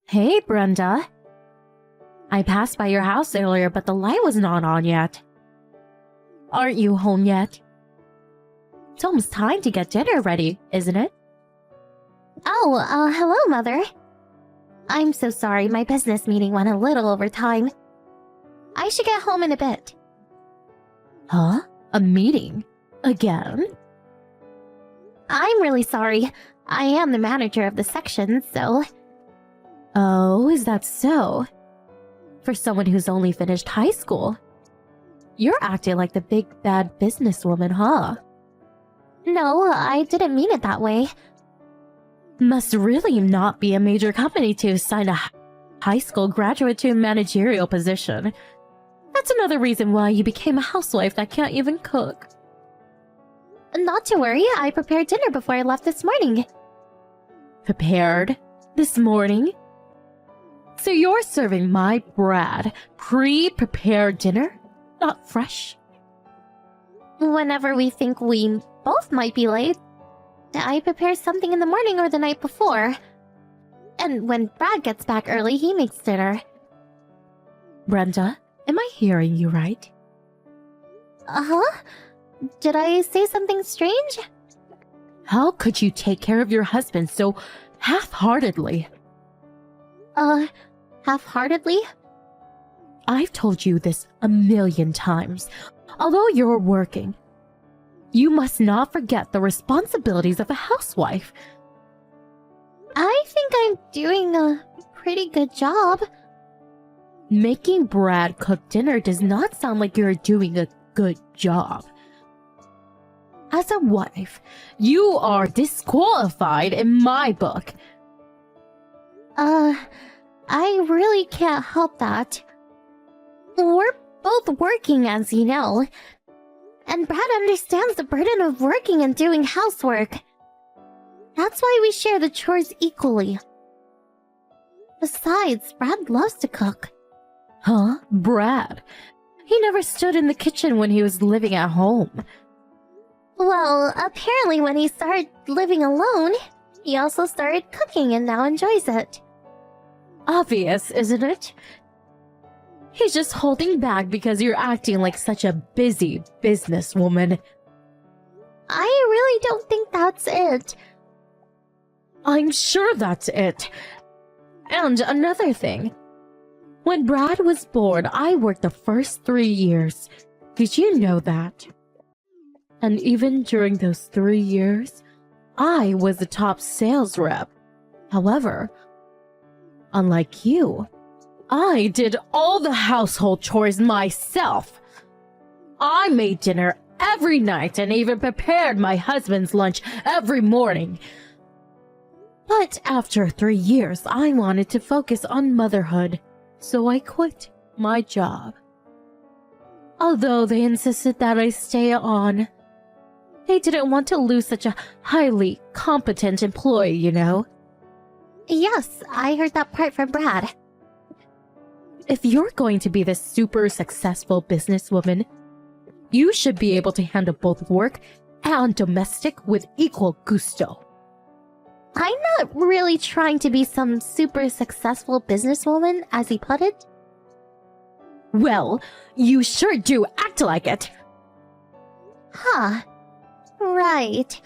Hey, Brenda. I passed by your house earlier, but the light was not on yet. Aren't you home yet? It's almost time to get dinner ready, isn't it? Oh, hello, Mother. I'm so sorry, my business meeting went a little over time. I should get home in a bit. Huh? A meeting? Again? I'm really sorry. I am the manager of the section, so... Oh, is that so? For someone who's only finished high school. You're acting like the big bad businesswoman, huh? No, I didn't mean it that way. Must really not be a major company to assign a high school graduate to a managerial position. That's another reason why you became a housewife that can't even cook. Not to worry, I prepared dinner before I left this morning. Prepared? This morning? So you're serving my Brad pre-prepared dinner? Not fresh? Whenever we think we both might be late, I prepare something in the morning or the night before. And when Brad gets back early, he makes dinner. Brenda, am I hearing you right? Uh-huh? Did I say something strange? How could you take care of your husband so half-heartedly? Half-heartedly? I've told you this a million times. Although you're working, you must not forget the responsibilities of a housewife. I think I'm doing a pretty good job. Making Brad cook dinner does not sound like you're doing a good job. As a wife, you are disqualified in my book. I really can't help that. We're both working, as you know. And Brad understands the burden of working and doing housework. That's why we share the chores equally. Besides, Brad loves to cook. Huh? Brad? He never stood in the kitchen when he was living at home. Well, apparently when he started living alone, he also started cooking and now enjoys it. Obvious, isn't it? He's just holding back because you're acting like such a busy businesswoman. I really don't think that's it. I'm sure that's it. And another thing. When Brad was born, I worked the first 3 years. Did you know that? And even during those 3 years, I was the top sales rep. However, unlike you, I did all the household chores myself. I made dinner every night and even prepared my husband's lunch every morning. But after 3 years, I wanted to focus on motherhood, so I quit my job. Although they insisted that I stay on, they didn't want to lose such a highly competent employee, you know? Yes, I heard that part from Brad. If you're going to be this super successful businesswoman, you should be able to handle both work and domestic with equal gusto. I'm not really trying to be some super successful businesswoman, as he put it. Well, you sure do act like it. Huh. Right.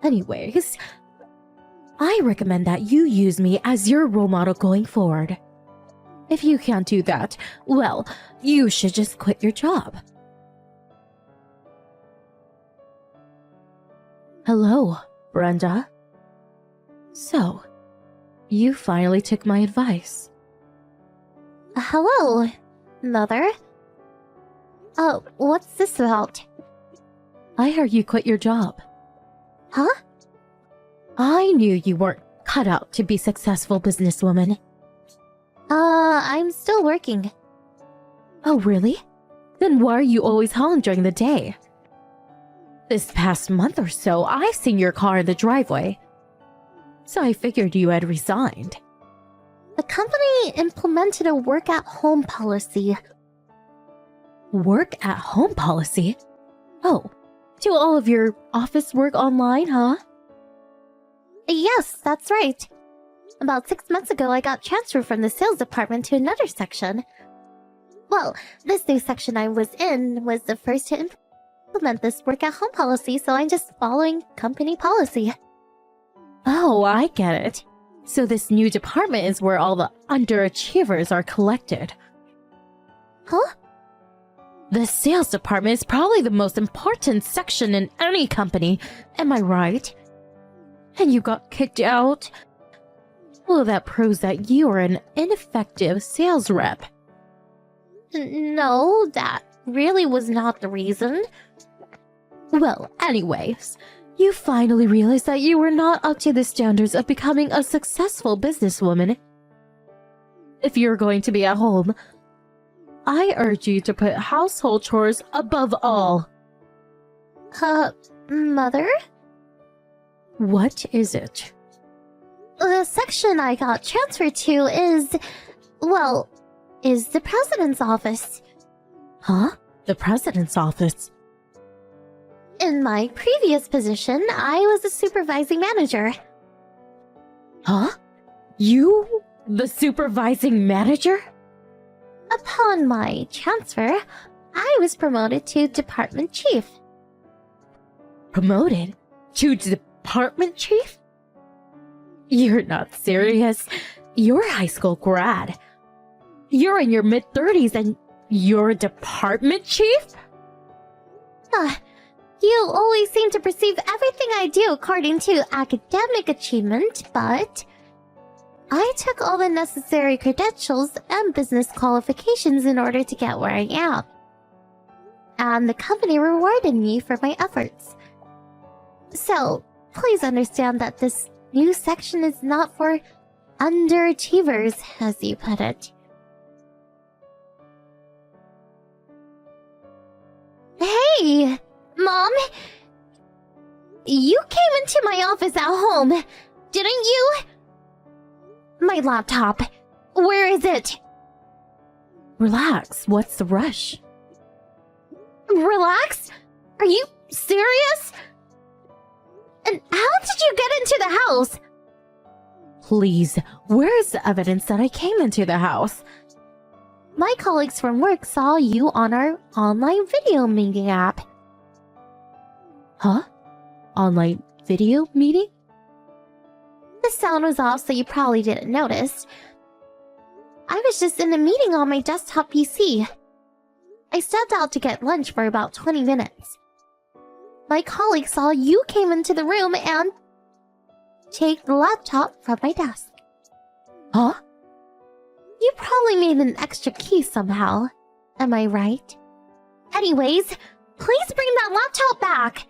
Anyways, I recommend that you use me as your role model going forward. If you can't do that, well, you should just quit your job. Hello, Brenda. So, you finally took my advice. Hello, Mother. What's this about? I heard you quit your job. Huh? I knew you weren't cut out to be successful businesswoman. I'm still working. Oh, really? Then why are you always home during the day? This past month or so, I've seen your car in the driveway. So I figured you had resigned. The company implemented a work-at-home policy. Work-at-home policy? Oh, do all of your office work online, huh? Yes, that's right. About 6 months ago, I got transferred from the sales department to another section. Well, this new section I was in was the first to implement this work-at-home policy, so I'm just following company policy. Oh, I get it. So this new department is where all the underachievers are collected. Huh? The sales department is probably the most important section in any company, am I right? And you got kicked out? Well, that proves that you are an ineffective sales rep. No, that really was not the reason. Well, anyways, you finally realized that you were not up to the standards of becoming a successful businesswoman. If you're going to be at home, I urge you to put household chores above all. Mother? What is it? The section I got transferred to is the president's office. Huh? The president's office? In my previous position, I was a supervising manager. Huh? You? The supervising manager? Upon my transfer, I was promoted to department chief. Promoted? To department chief? You're not serious. You're a high school grad. You're in your mid-30s and you're a department chief? You always seem to perceive everything I do according to academic achievement, but I took all the necessary credentials and business qualifications in order to get where I am. And the company rewarded me for my efforts. So, please understand that this new section is not for underachievers, as you put it. Hey! Mom? You came into my office at home, didn't you? My laptop. Where is it? Relax, what's the rush? Relax? Are you serious? And how did you get into the house? Please, where is the evidence that I came into the house? My colleagues from work saw you on our online video meeting app. Huh? Online video meeting? The sound was off, so you probably didn't notice. I was just in a meeting on my desktop PC. I stepped out to get lunch for about 20 minutes. My colleague saw you came into the room and take the laptop from my desk. Huh? You probably made an extra key somehow. Am I right? Anyways, please bring that laptop back.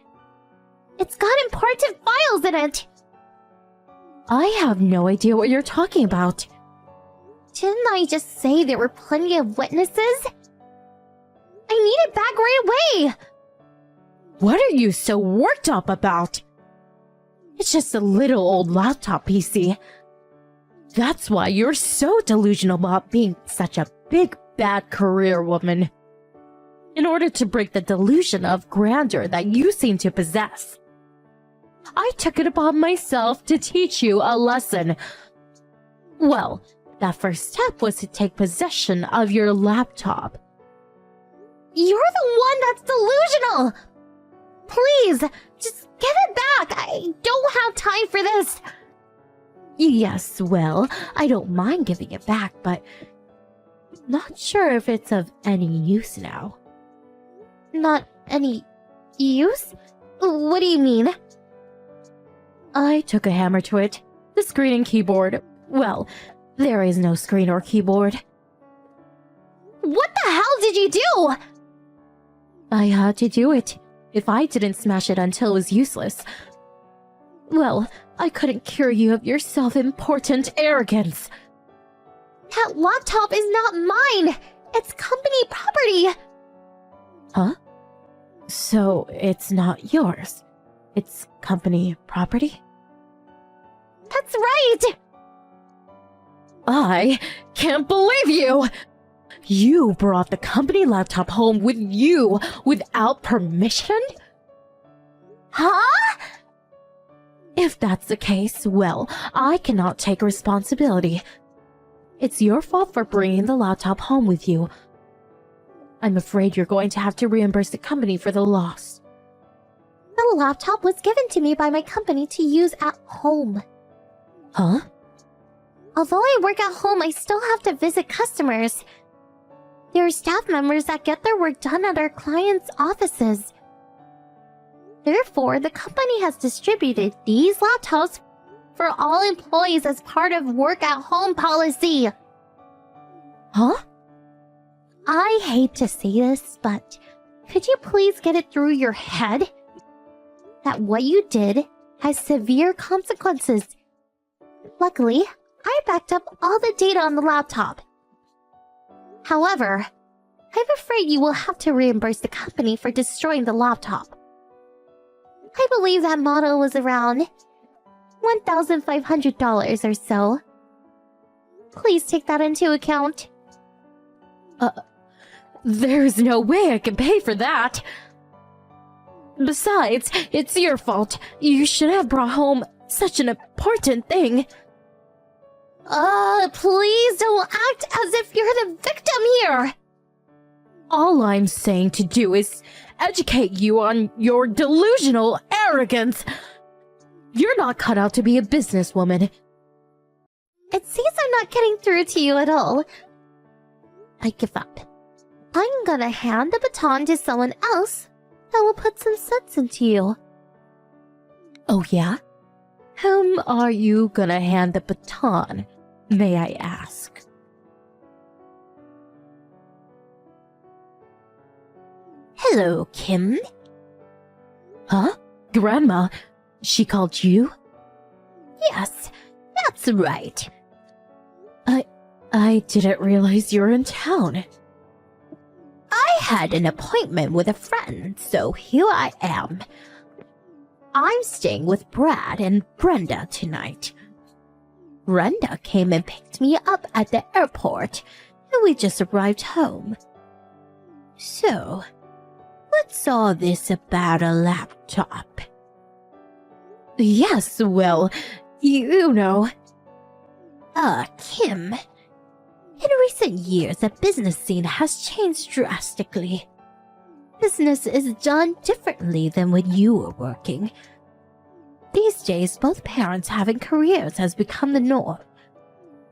It's got important files in it. I have no idea what you're talking about. Didn't I just say there were plenty of witnesses? I need it back right away. What are you so worked up about? It's just a little old laptop PC. That's why you're so delusional about being such a big bad career woman. In order to break the delusion of grandeur that you seem to possess, I took it upon myself to teach you a lesson. Well, that first step was to take possession of your laptop. You're the one that's delusional! Please, just give it back! I don't have time for this! Yes, well, I don't mind giving it back, but not sure if it's of any use now. Not any use? What do you mean? I took a hammer to it. The screen and keyboard. Well, there is no screen or keyboard. What the hell did you do? I had to do it. If I didn't smash it until it was useless, well, I couldn't cure you of your self-important arrogance. That laptop is not mine! It's company property! Huh? So it's not yours. It's company property? That's right! I can't believe you! You brought the company laptop home with you without permission? Huh? If that's the case, well, I cannot take responsibility. It's your fault for bringing the laptop home with you. I'm afraid you're going to have to reimburse the company for the loss. The laptop was given to me by my company to use at home. Huh? Although I work at home, I still have to visit customers. There are staff members that get their work done at our clients' offices. Therefore, the company has distributed these laptops for all employees as part of work-at-home policy. Huh? I hate to say this, but could you please get it through your head that what you did has severe consequences? Luckily, I backed up all the data on the laptop. However, I'm afraid you will have to reimburse the company for destroying the laptop. I believe that model was around $1,500 or so. Please take that into account. There's no way I can pay for that. Besides, it's your fault. You should have brought home such an important thing. Please don't act as if you're the victim here. All I'm saying to do is educate you on your delusional arrogance. You're not cut out to be a businesswoman. It seems I'm not getting through to you at all. I give up. I'm gonna hand the baton to someone else that will put some sense into you. Oh yeah? Whom are you gonna hand the baton, may I ask? Hello, Kim. Huh? Grandma, she called you? Yes, that's right. I didn't realize you were in town. I had an appointment with a friend, so here I am. I'm staying with Brad and Brenda tonight. Brenda came and picked me up at the airport, and we just arrived home. So, what's all this about a laptop? Yes, well, you know. Kim. In recent years, the business scene has changed drastically. Business is done differently than when you were working. These days, both parents having careers has become the norm.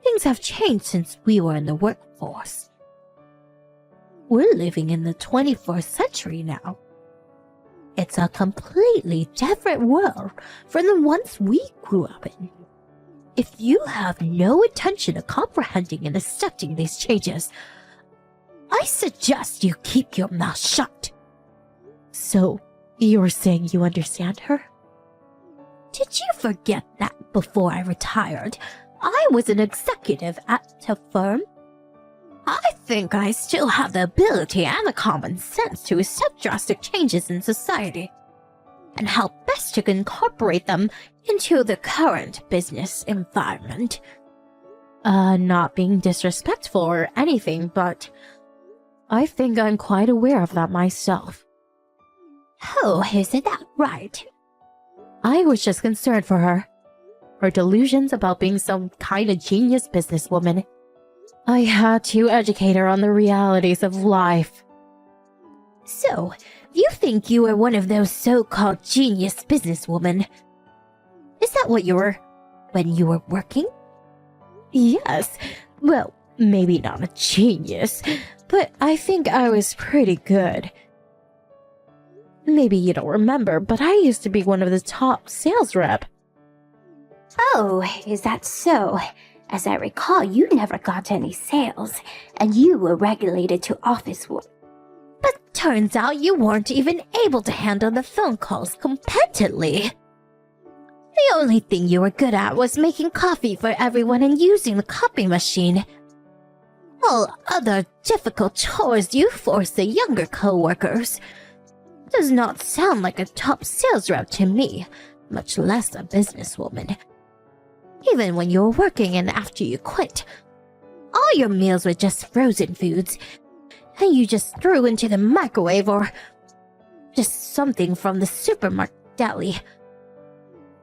Things have changed since we were in the workforce. We're living in the 21st century now. It's a completely different world from the ones we grew up in. If you have no intention of comprehending and accepting these changes, I suggest you keep your mouth shut. So, you're saying you understand her? Did you forget that before I retired, I was an executive at a firm? I think I still have the ability and the common sense to accept drastic changes in society and how best to incorporate them into the current business environment. Not being disrespectful or anything, but I think I'm quite aware of that myself. Oh, isn't that right? I was just concerned for her. Her delusions about being some kind of genius businesswoman. I had to educate her on the realities of life. So, you think you were one of those so-called genius businesswomen? Is that what you were when you were working? Yes. Well, maybe not a genius, but I think I was pretty good. Maybe you don't remember, but I used to be one of the top sales rep. Oh, is that so? As I recall, you never got any sales, and you were regulated to office work. But turns out you weren't even able to handle the phone calls competently. The only thing you were good at was making coffee for everyone and using the copy machine. All other difficult chores you force the younger co-workers. Does not sound like a top sales rep to me, much less a businesswoman. Even when you were working and after you quit, all your meals were just frozen foods, and you just threw into the microwave or just something from the supermarket deli.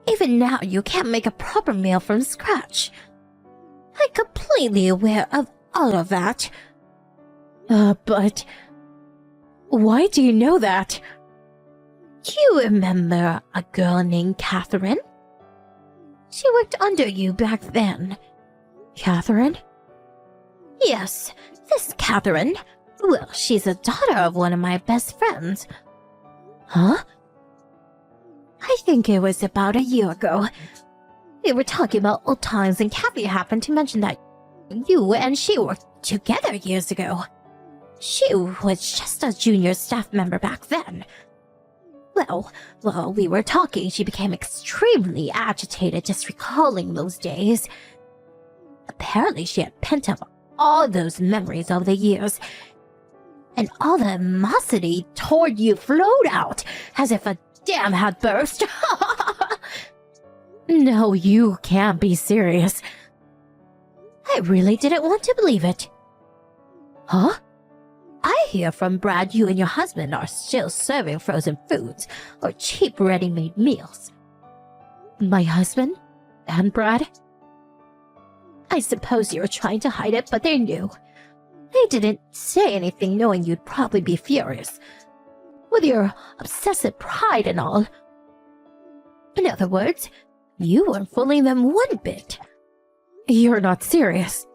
Even now, you can't make a proper meal from scratch. I'm completely aware of all of that. But why do you know that? You remember a girl named Catherine? She worked under you back then. Catherine? Yes, this Catherine. Well, she's a daughter of one of my best friends. Huh? I think it was about a year ago. We were talking about old times and Kathy happened to mention that you and she worked together years ago. She was just a junior staff member back then. Well, while we were talking, she became extremely agitated just recalling those days. Apparently, she had pent up all those memories over the years, and all the animosity toward you flowed out as if a dam had burst. No, you can't be serious. I really didn't want to believe it. Huh? I hear from Brad you and your husband are still serving frozen foods or cheap ready-made meals. My husband? And Brad? I suppose you were trying to hide it, but they knew. They didn't say anything knowing you'd probably be furious. With your obsessive pride and all. In other words, you weren't fooling them one bit. You're not serious.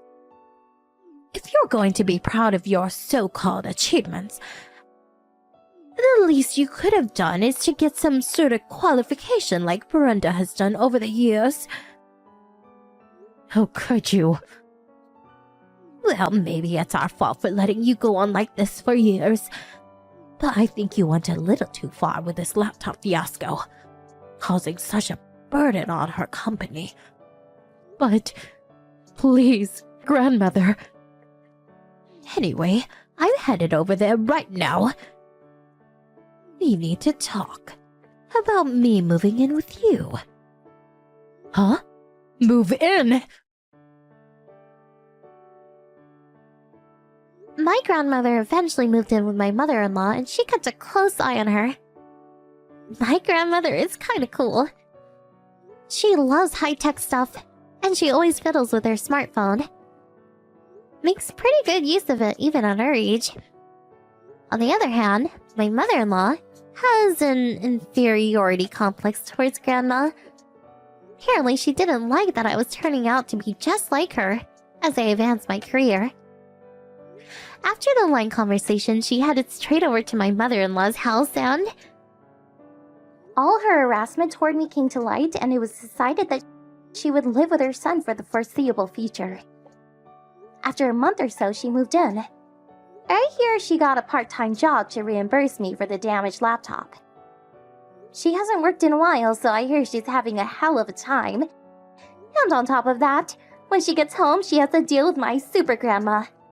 If you're going to be proud of your so-called achievements, the least you could have done is to get some sort of qualification like Brenda has done over the years. How could you? Well, maybe it's our fault for letting you go on like this for years. But I think you went a little too far with this laptop fiasco, causing such a burden on her company. But, please, grandmother. Anyway, I'm headed over there right now. We need to talk about me moving in with you. Huh? Move in? My grandmother eventually moved in with my mother-in-law and she kept a close eye on her. My grandmother is kinda cool. She loves high-tech stuff, and she always fiddles with her smartphone. Makes pretty good use of it even at her age. On the other hand, my mother-in-law has an inferiority complex towards Grandma. Apparently she didn't like that I was turning out to be just like her as I advanced my career. After the line conversation, she headed straight over to my mother-in-law's house and... all her harassment toward me came to light, and it was decided that she would live with her son for the foreseeable future. After a month or so, she moved in. I hear she got a part-time job to reimburse me for the damaged laptop. She hasn't worked in a while, so I hear she's having a hell of a time. And on top of that, when she gets home, she has to deal with my super grandma.